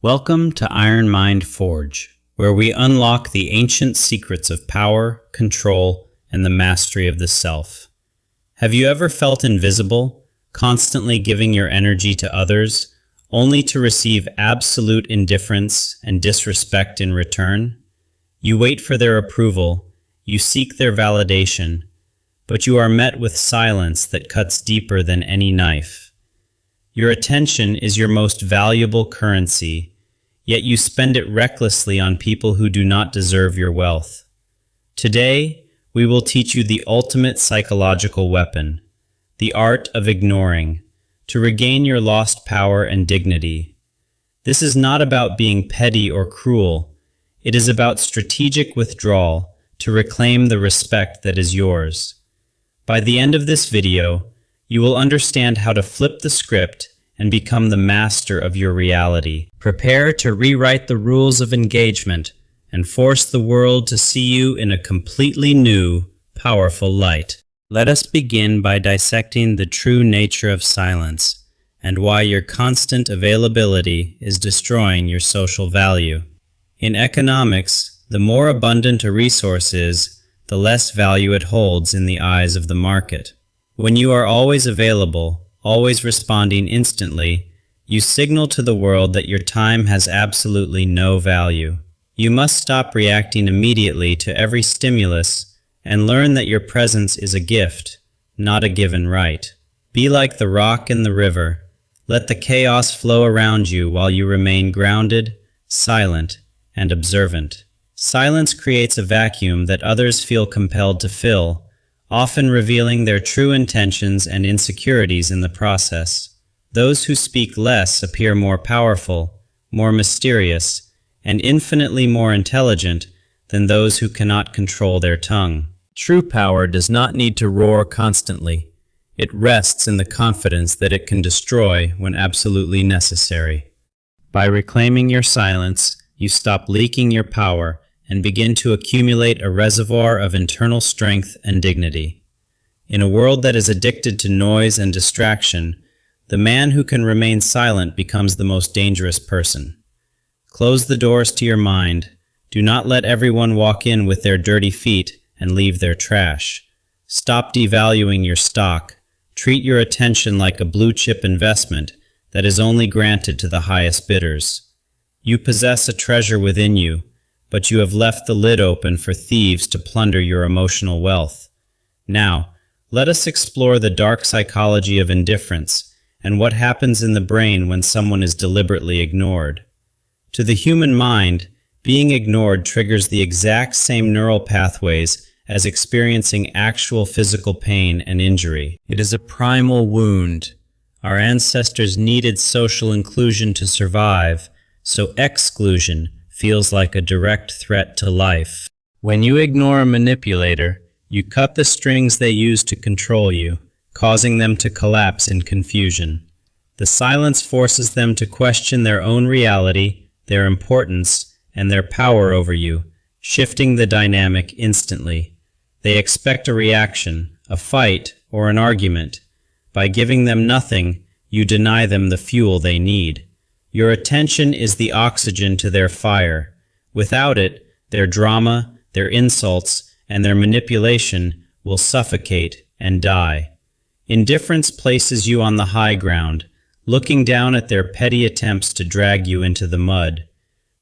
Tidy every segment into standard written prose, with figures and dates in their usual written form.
Welcome to Iron Mind Forge, where we unlock the ancient secrets of power, control, and the mastery of the self. Have you ever felt invisible, constantly giving your energy to others, only to receive absolute indifference and disrespect in return? You wait for their approval, you seek their validation, but you are met with silence that cuts deeper than any knife. Your attention is your most valuable currency, yet you spend it recklessly on people who do not deserve your wealth. Today, we will teach you the ultimate psychological weapon, the art of ignoring, to regain your lost power and dignity. This is not about being petty or cruel. It is about strategic withdrawal to reclaim the respect that is yours. By the end of this video, you will understand how to flip the script and become the master of your reality. Prepare to rewrite the rules of engagement and force the world to see you in a completely new, powerful light. Let us begin by dissecting the true nature of silence and why your constant availability is destroying your social value. In economics, the more abundant a resource is, the less value it holds in the eyes of the market. When you are always available, always responding instantly, you signal to the world that your time has absolutely no value. You must stop reacting immediately to every stimulus and learn that your presence is a gift, not a given right. Be like the rock in the river. Let the chaos flow around you while you remain grounded, silent, and observant. Silence creates a vacuum that others feel compelled to fill, often revealing their true intentions and insecurities in the process. Those who speak less appear more powerful, more mysterious, and infinitely more intelligent than those who cannot control their tongue. True power does not need to roar constantly. It rests in the confidence that it can destroy when absolutely necessary. By reclaiming your silence, you stop leaking your power and begin to accumulate a reservoir of internal strength and dignity. In a world that is addicted to noise and distraction, the man who can remain silent becomes the most dangerous person. Close the doors to your mind. Do not let everyone walk in with their dirty feet and leave their trash. Stop devaluing your stock. Treat your attention like a blue-chip investment that is only granted to the highest bidders. You possess a treasure within you, but you have left the lid open for thieves to plunder your emotional wealth. Now, let us explore the dark psychology of indifference and what happens in the brain when someone is deliberately ignored. To the human mind, being ignored triggers the exact same neural pathways as experiencing actual physical pain and injury. It is a primal wound. Our ancestors needed social inclusion to survive, so exclusion feels like a direct threat to life. When you ignore a manipulator, you cut the strings they use to control you, causing them to collapse in confusion. The silence forces them to question their own reality, their importance, and their power over you, shifting the dynamic instantly. They expect a reaction, a fight, or an argument. By giving them nothing, you deny them the fuel they need. Your attention is the oxygen to their fire. Without it, their drama, their insults, and their manipulation will suffocate and die. Indifference places you on the high ground, looking down at their petty attempts to drag you into the mud.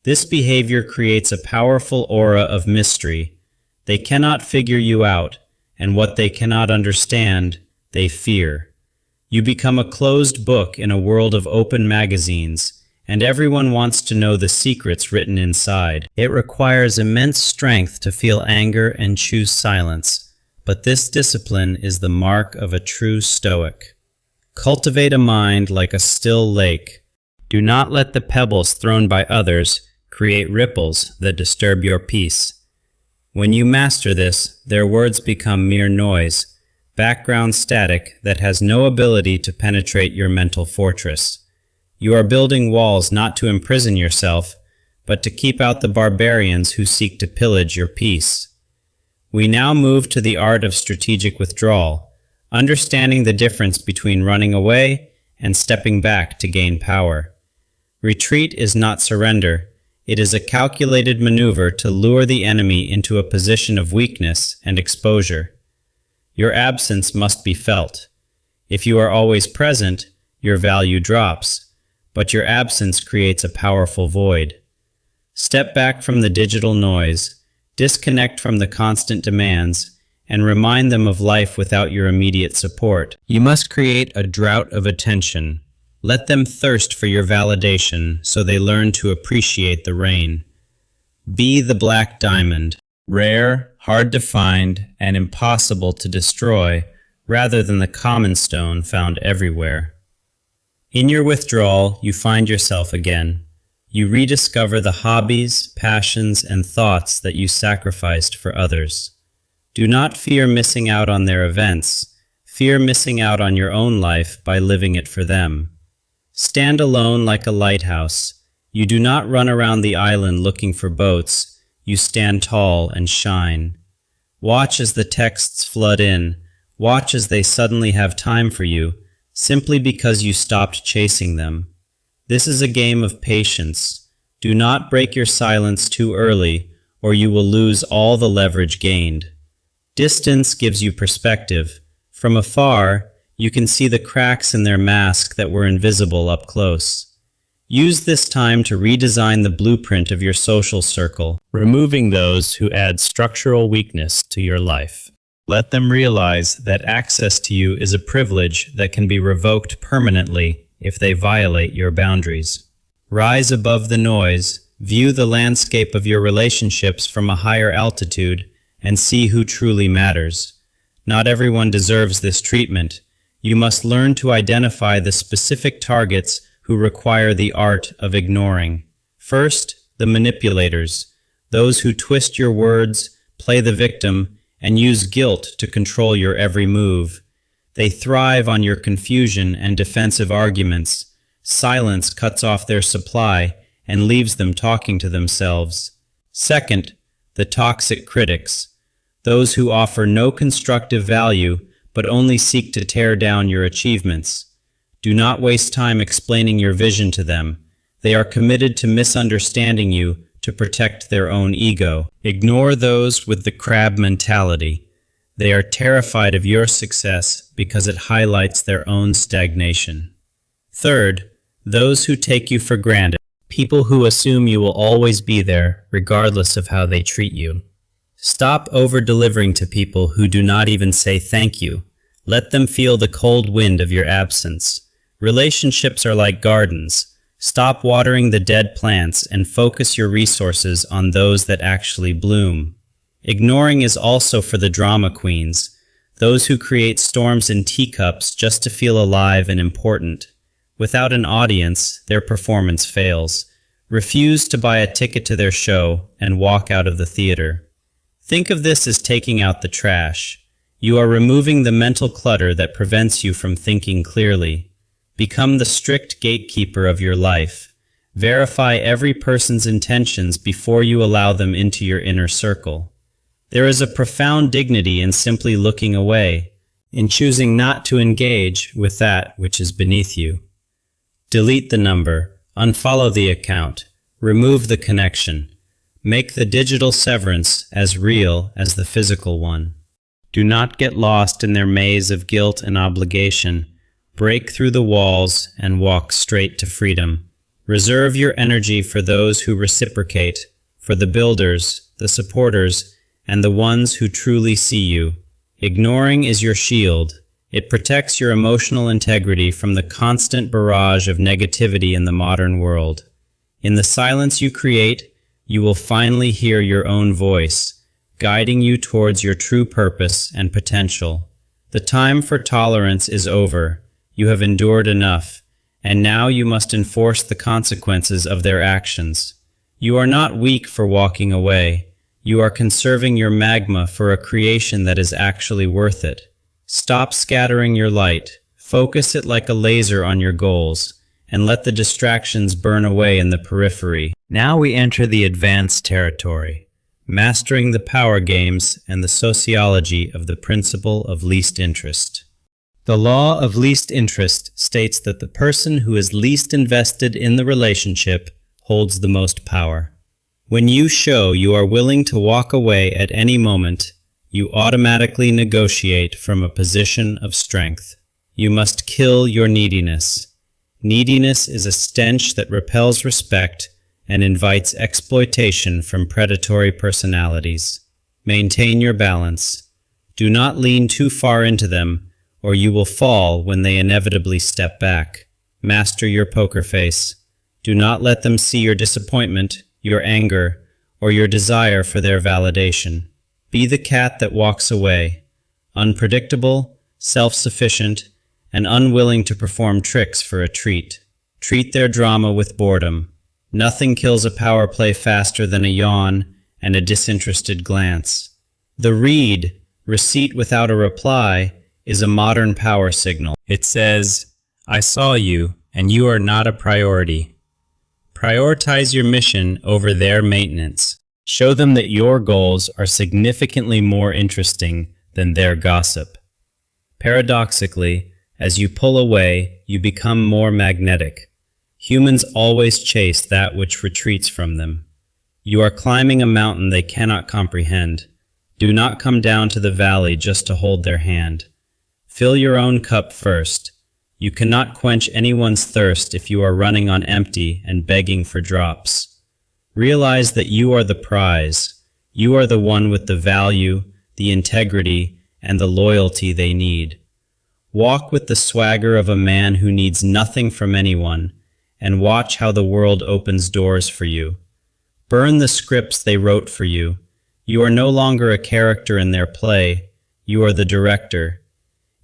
This behavior creates a powerful aura of mystery. They cannot figure you out, and what they cannot understand, they fear. You become a closed book in a world of open magazines, and everyone wants to know the secrets written inside. It requires immense strength to feel anger and choose silence, but this discipline is the mark of a true stoic. Cultivate a mind like a still lake. Do not let the pebbles thrown by others create ripples that disturb your peace. When you master this, their words become mere noise, background static that has no ability to penetrate your mental fortress. You are building walls not to imprison yourself, but to keep out the barbarians who seek to pillage your peace. We now move to the art of strategic withdrawal, understanding the difference between running away and stepping back to gain power. Retreat is not surrender. It is a calculated maneuver to lure the enemy into a position of weakness and exposure. Your absence must be felt. If you are always present, your value drops, but your absence creates a powerful void. Step back from the digital noise, disconnect from the constant demands, and remind them of life without your immediate support. You must create a drought of attention. Let them thirst for your validation so they learn to appreciate the rain. Be the black diamond, rare, hard to find, and impossible to destroy, rather than the common stone found everywhere. In your withdrawal, you find yourself again. You rediscover the hobbies, passions, and thoughts that you sacrificed for others. Do not fear missing out on their events. Fear missing out on your own life by living it for them. Stand alone like a lighthouse. You do not run around the island looking for boats. You stand tall and shine. Watch as the texts flood in. Watch as they suddenly have time for you, simply because you stopped chasing them. This is a game of patience. Do not break your silence too early, or you will lose all the leverage gained. Distance gives you perspective. From afar, you can see the cracks in their mask that were invisible up close. Use this time to redesign the blueprint of your social circle, removing those who add structural weakness to your life. Let them realize that access to you is a privilege that can be revoked permanently if they violate your boundaries. Rise above the noise, view the landscape of your relationships from a higher altitude, and see who truly matters. Not everyone deserves this treatment. You must learn to identify the specific targets who require the art of ignoring. First, the manipulators, those who twist your words, play the victim, and use guilt to control your every move. They thrive on your confusion and defensive arguments. Silence cuts off their supply and leaves them talking to themselves. Second, the toxic critics, those who offer no constructive value but only seek to tear down your achievements. Do not waste time explaining your vision to them. They are committed to misunderstanding you to protect their own ego. Ignore those with the crab mentality. They are terrified of your success because it highlights their own stagnation. Third, those who take you for granted. People who assume you will always be there, regardless of how they treat you. Stop over-delivering to people who do not even say thank you. Let them feel the cold wind of your absence. Relationships are like gardens. Stop watering the dead plants and focus your resources on those that actually bloom. Ignoring is also for the drama queens, those who create storms in teacups just to feel alive and important. Without an audience, their performance fails. Refuse to buy a ticket to their show and walk out of the theater. Think of this as taking out the trash. You are removing the mental clutter that prevents you from thinking clearly. Become the strict gatekeeper of your life. Verify every person's intentions before you allow them into your inner circle. There is a profound dignity in simply looking away, in choosing not to engage with that which is beneath you. Delete the number, unfollow the account, remove the connection. Make the digital severance as real as the physical one. Do not get lost in their maze of guilt and obligation. Break through the walls and walk straight to freedom. Reserve your energy for those who reciprocate, for the builders, the supporters, and the ones who truly see you. Ignoring is your shield. It protects your emotional integrity from the constant barrage of negativity in the modern world. In the silence you create, you will finally hear your own voice, guiding you towards your true purpose and potential. The time for tolerance is over. You have endured enough, and now you must enforce the consequences of their actions. You are not weak for walking away. You are conserving your magma for a creation that is actually worth it. Stop scattering your light. Focus it like a laser on your goals, and let the distractions burn away in the periphery. Now we enter the advanced territory, mastering the power games and the sociology of the principle of least interest. The law of least interest states that the person who is least invested in the relationship holds the most power. When you show you are willing to walk away at any moment, you automatically negotiate from a position of strength. You must kill your neediness. Neediness is a stench that repels respect and invites exploitation from predatory personalities. Maintain your balance. Do not lean too far into them, or you will fall when they inevitably step back. Master your poker face. Do not let them see your disappointment, your anger, or your desire for their validation. Be the cat that walks away, unpredictable, self-sufficient, and unwilling to perform tricks for a treat. Treat their drama with boredom. Nothing kills a power play faster than a yawn and a disinterested glance. The read, receipt without a reply, is a modern power signal. It says, "I saw you, and you are not a priority." Prioritize your mission over their maintenance. Show them that your goals are significantly more interesting than their gossip. Paradoxically, as you pull away, you become more magnetic. Humans always chase that which retreats from them. You are climbing a mountain they cannot comprehend. Do not come down to the valley just to hold their hand. Fill your own cup first. You cannot quench anyone's thirst if you are running on empty and begging for drops. Realize that you are the prize. You are the one with the value, the integrity, and the loyalty they need. Walk with the swagger of a man who needs nothing from anyone, and watch how the world opens doors for you. Burn the scripts they wrote for you. You are no longer a character in their play. You are the director.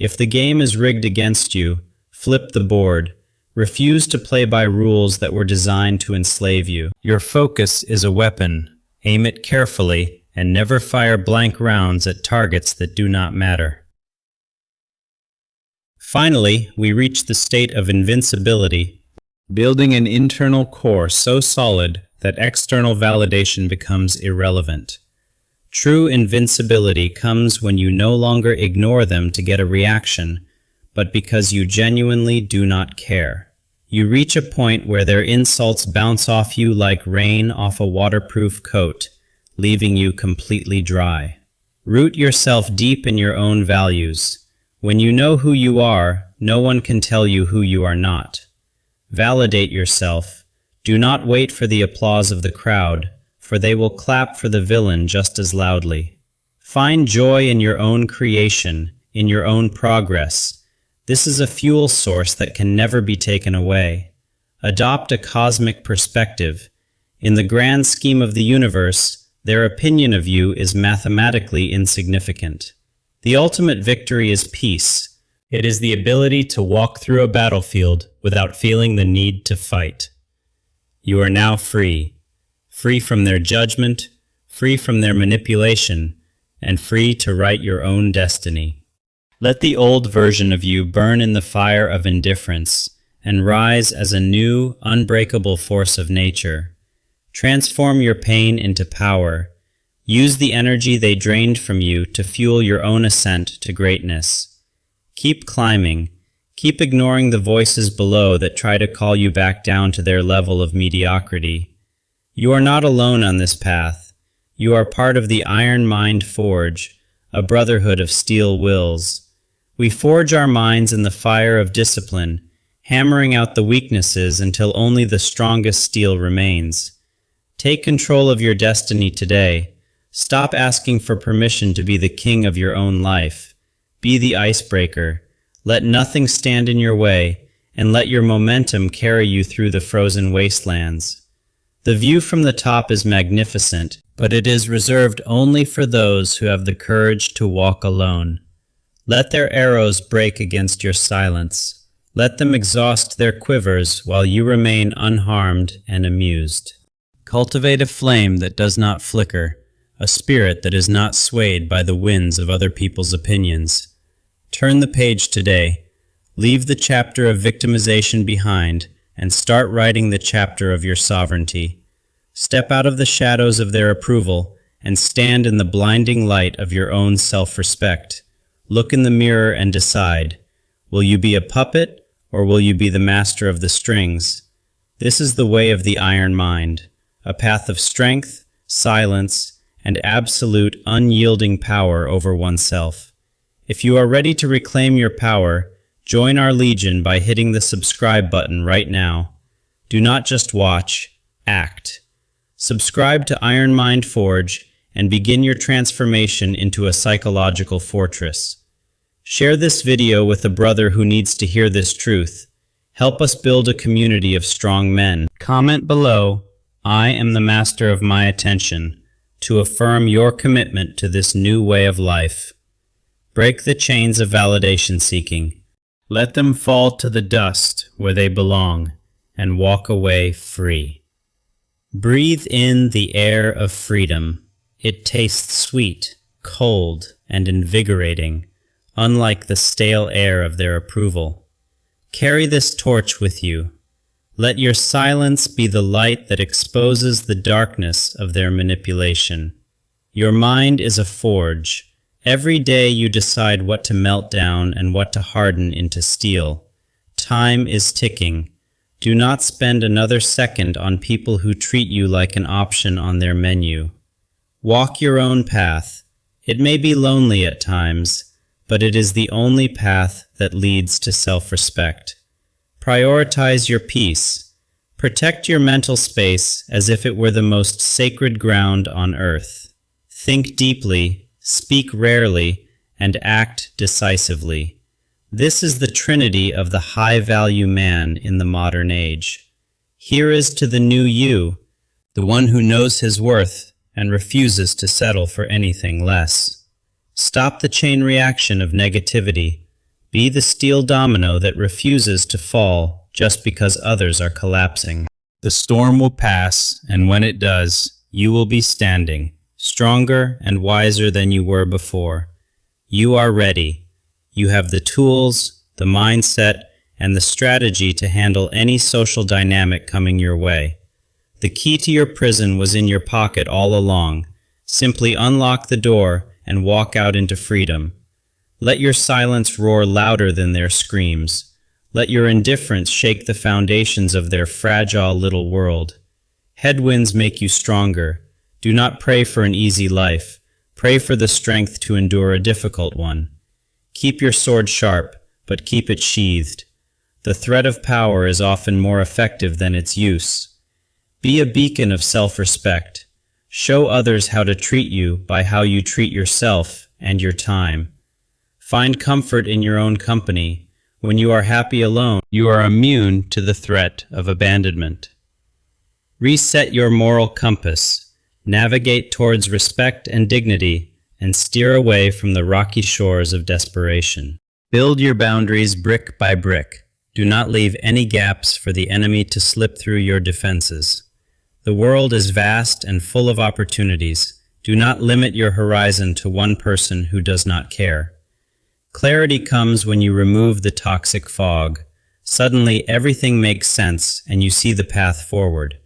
If the game is rigged against you, flip the board. Refuse to play by rules that were designed to enslave you. Your focus is a weapon. Aim it carefully and never fire blank rounds at targets that do not matter. Finally, we reach the state of invincibility, building an internal core so solid that external validation becomes irrelevant. True invincibility comes when you no longer ignore them to get a reaction, but because you genuinely do not care. You reach a point where their insults bounce off you like rain off a waterproof coat, leaving you completely dry. Root yourself deep in your own values. When you know who you are, no one can tell you who you are not. Validate yourself. Do not wait for the applause of the crowd, for they will clap for the villain just as loudly. Find joy in your own creation, in your own progress. This is a fuel source that can never be taken away. Adopt a cosmic perspective. In the grand scheme of the universe, their opinion of you is mathematically insignificant. The ultimate victory is peace. It is the ability to walk through a battlefield without feeling the need to fight. You are now free. Free from their judgment, free from their manipulation, and free to write your own destiny. Let the old version of you burn in the fire of indifference and rise as a new, unbreakable force of nature. Transform your pain into power. Use the energy they drained from you to fuel your own ascent to greatness. Keep climbing. Keep ignoring the voices below that try to call you back down to their level of mediocrity. You are not alone on this path. You are part of the Iron Mind Forge, a brotherhood of steel wills. We forge our minds in the fire of discipline, hammering out the weaknesses until only the strongest steel remains. Take control of your destiny today. Stop asking for permission to be the king of your own life. Be the icebreaker. Let nothing stand in your way, and let your momentum carry you through the frozen wastelands. The view from the top is magnificent, but it is reserved only for those who have the courage to walk alone. Let their arrows break against your silence. Let them exhaust their quivers while you remain unharmed and amused. Cultivate a flame that does not flicker, a spirit that is not swayed by the winds of other people's opinions. Turn the page today. Leave the chapter of victimization behind and start writing the chapter of your sovereignty. Step out of the shadows of their approval and stand in the blinding light of your own self-respect. Look in the mirror and decide, Will you be a puppet, or will you be the master of the strings? This is the way of the iron mind, a path of strength, silence, and absolute unyielding power over oneself. If you are ready to reclaim your power, join our legion by hitting the subscribe button right now. Do not just watch, act. Subscribe to Iron Mind Forge and begin your transformation into a psychological fortress. Share this video with a brother who needs to hear this truth. Help us build a community of strong men. Comment below, "I am the master of my attention," to affirm your commitment to this new way of life. Break the chains of validation seeking. Let them fall to the dust where they belong and walk away free. Breathe in the air of freedom. It tastes sweet, cold, and invigorating, unlike the stale air of their approval. Carry this torch with you. Let your silence be the light that exposes the darkness of their manipulation. Your mind is a forge. Every day you decide what to melt down and what to harden into steel. Time is ticking. Do not spend another second on people who treat you like an option on their menu. Walk your own path. It may be lonely at times, but it is the only path that leads to self-respect. Prioritize your peace. Protect your mental space as if it were the most sacred ground on earth. Think deeply, speak rarely, and act decisively. This is the trinity of the high-value man in the modern age. Here is to the new you, the one who knows his worth and refuses to settle for anything less. Stop the chain reaction of negativity. Be the steel domino that refuses to fall just because others are collapsing. The storm will pass, and when it does, you will be standing, stronger and wiser than you were before. You are ready. You have the tools, the mindset, and the strategy to handle any social dynamic coming your way. The key to your prison was in your pocket all along. Simply unlock the door and walk out into freedom. Let your silence roar louder than their screams. Let your indifference shake the foundations of their fragile little world. Headwinds make you stronger. Do not pray for an easy life. Pray for the strength to endure a difficult one. Keep your sword sharp, but keep it sheathed. The threat of power is often more effective than its use. Be a beacon of self-respect. Show others how to treat you by how you treat yourself and your time. Find comfort in your own company. When you are happy alone, you are immune to the threat of abandonment. Reset your moral compass. Navigate towards respect and dignity, and steer away from the rocky shores of desperation. Build your boundaries brick by brick. Do not leave any gaps for the enemy to slip through your defenses. The world is vast and full of opportunities. Do not limit your horizon to one person who does not care. Clarity comes when you remove the toxic fog. Suddenly, everything makes sense and you see the path forward.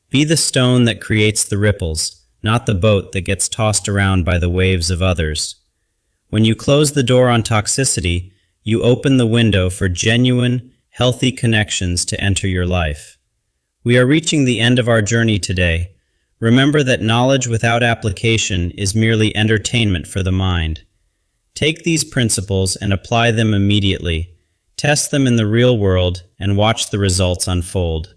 Be the stone that creates the ripples, not the boat that gets tossed around by the waves of others. When you close the door on toxicity, you open the window for genuine, healthy connections to enter your life. We are reaching the end of our journey today. Remember that knowledge without application is merely entertainment for the mind. Take these principles and apply them immediately. Test them in the real world and watch the results unfold.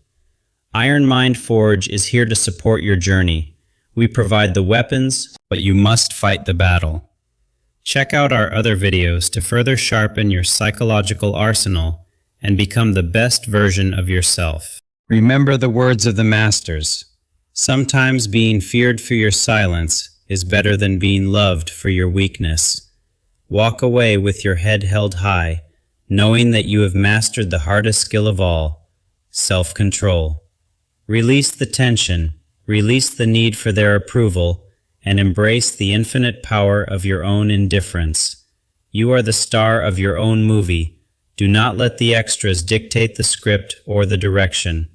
Iron Mind Forge is here to support your journey. We provide the weapons, but you must fight the battle. Check out our other videos to further sharpen your psychological arsenal and become the best version of yourself. Remember the words of the masters. Sometimes being feared for your silence is better than being loved for your weakness. Walk away with your head held high, knowing that you have mastered the hardest skill of all, self-control. Release the tension, release the need for their approval, and embrace the infinite power of your own indifference. You are the star of your own movie. Do not let the extras dictate the script or the direction.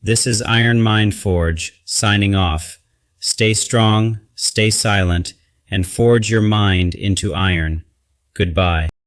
This is Iron Mind Forge, signing off. Stay strong, stay silent, and forge your mind into iron. Goodbye.